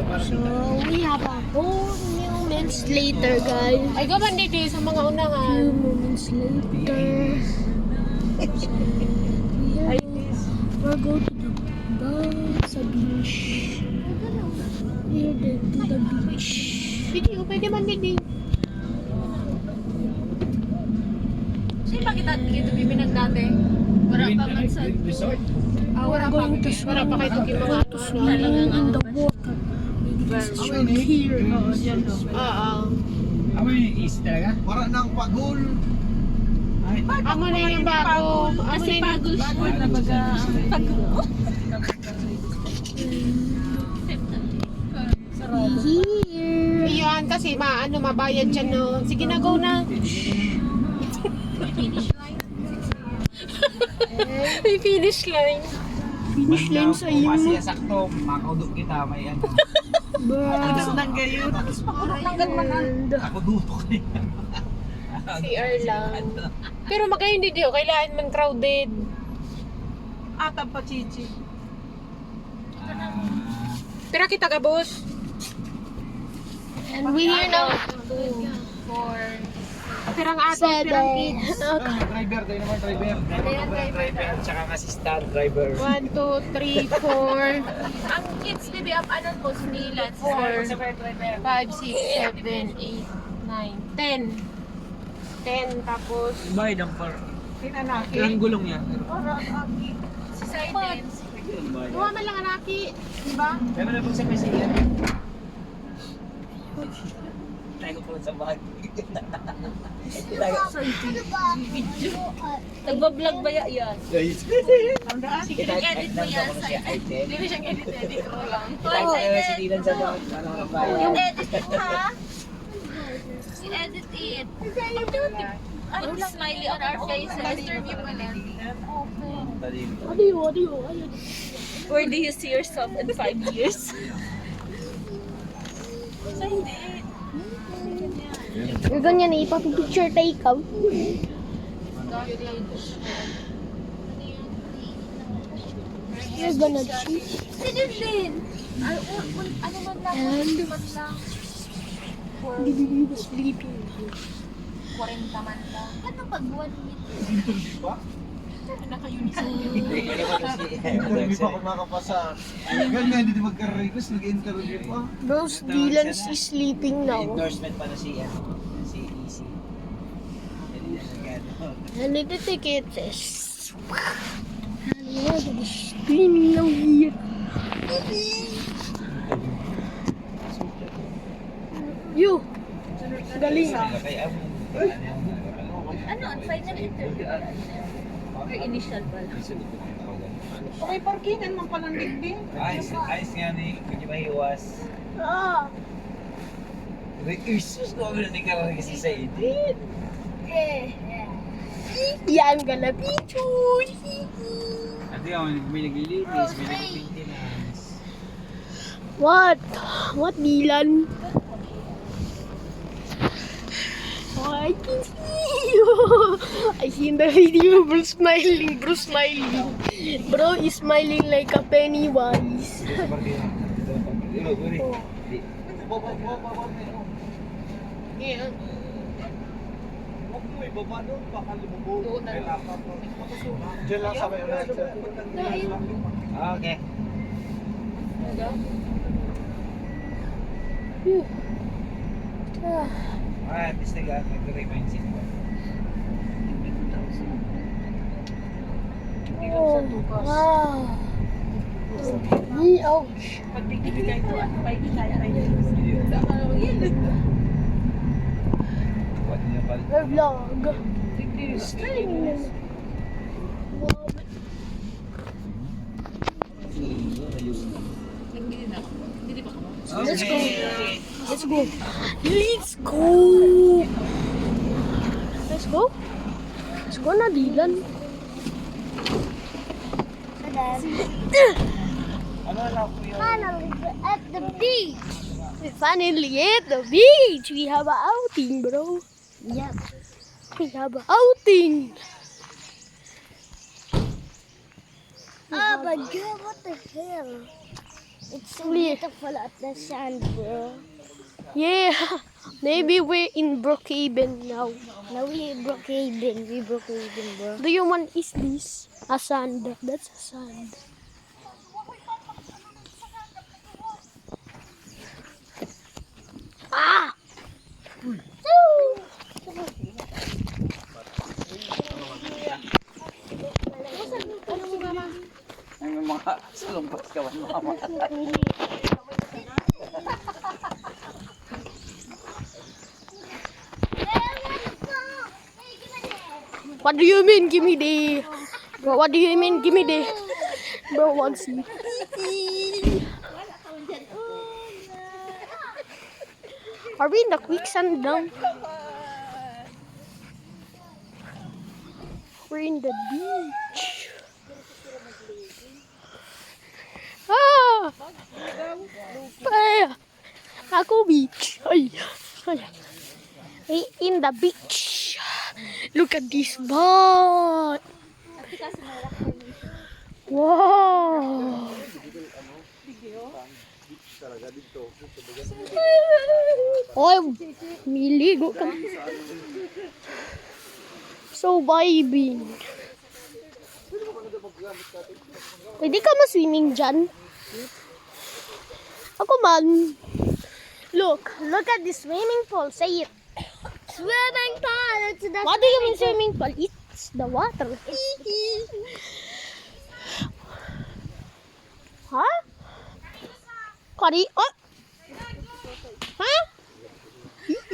So, we have a whole moments later, guys. Ay, gaman dito sa mga unahan. Few moments later. So, we're going to the beach. We're going to the beach. Pwede man dito. Sino ba kita dito bibinag dati? Wala pa man sa... wala pa. Wala pa kayo yung mga Swimming in the water. Maybe here. Oo. Ako yung easy talaga? Para ng pagul. Amo na yung bago. Amo na yung Here. Iyan kasi mabayad dyan no. Sige na, go na. May finish line. Finish line sa iyo. Kasi sakto, makaudok kita, may ano. Bruh. Nang gayon. And Ako duto ko rin. CR lang. Pero magayon din diyo, kailangan man crowded. Atang pa chichi. Pero kita ka, boss. we here now. 2, 4. Pero ang ato, pero ang kids. Driver, tayo naman driver. Driver, tsaka ang assistant driver. 1, 2, 3, 4. Ang kids, baby, ano po, sinilan? 4, 5, 6, 7, 8, 9, 10. 10, tapos... Bayad ang par. Pinanaki. Ilang gulong niya? Si Silence. Duha man lang anaki. Diba? Kaya mo na pag sa Mesiya. Tayo ko sa bag. Nagbablog ba yan? Sige, edit mo yan, Hindi mo siyang edit ko lang. tayo sa Dilan sa bag. Yung edit mo, ha? I-edit it. Put smiley on our faces. Interview mo lang. Adiyo. Ayun. Where do you see yourself in 5 years? Sa hindi. Yung ganyan eh, ipapipicture tayo ikaw. You're gonna choose. Sino din? Ano man lang? And man lang? Bibi was sleeping. 40 man lang. Ano pag 1 minute? Hindi pa ako makapasa. Ganyan, hindi magka-request. Nag-interview pa. Bros, Dylan is sleeping now. Endorsement pa na si Easy. And the ticket is... And screaming now here. You! Galing. Ano? Final interview? Or initial pa lang? Okay, parkingan man pa ng digding. Ayos nga ni, kung yung mahiwas. Ah! Isus ko ako na di ka lang kasi sa edit. Yan gonna be true. Ate ako, may naglilinis, may nag-maintenance. What? What, Dylan? Oh, I can see you. I see in the video, bro smiling. Bro is smiling like a Pennywise. Yeah. Huwag mo ibaba doon, baka lumubog. Diyan lang sa may ulan. Okay. Alright, bis nag-remind si ko. Oh, wow. Ouch. Pagbigay ko at may kaya What niya pala? Our vlog. Let's go. Let's go. Let's go. Let's go. Let's go na, Dylan. Ano na po yun? Finally, we're at the beach. We finally at the beach. We have a outing, bro. Yep. We have a outing. Oh my god, what the hell? It's so beautiful at the sand, bro. Yeah, maybe we're in Brookhaven now. Now we broke Brookhaven, bro. Do you want is this? A sand. That's a sand. Ah! Ay, may mga salumpas ka ba, mama? What do you mean, give me the... Bro, what do you mean, give me the... Bro, one see. Are we in the quicksand now? We're in the beach. Ah! Ay! Ako beach. Ay! Ay! Ay, in the beach. Look at this boat. Wow! Oy, miligo ka. So vibing. Pwede ka ma-swimming dyan? Ako man. Look at the swimming pool. Say it. Swimming pool! It's the What do you mean swimming pool? It's the water. Huh? Kari? Oh! Huh?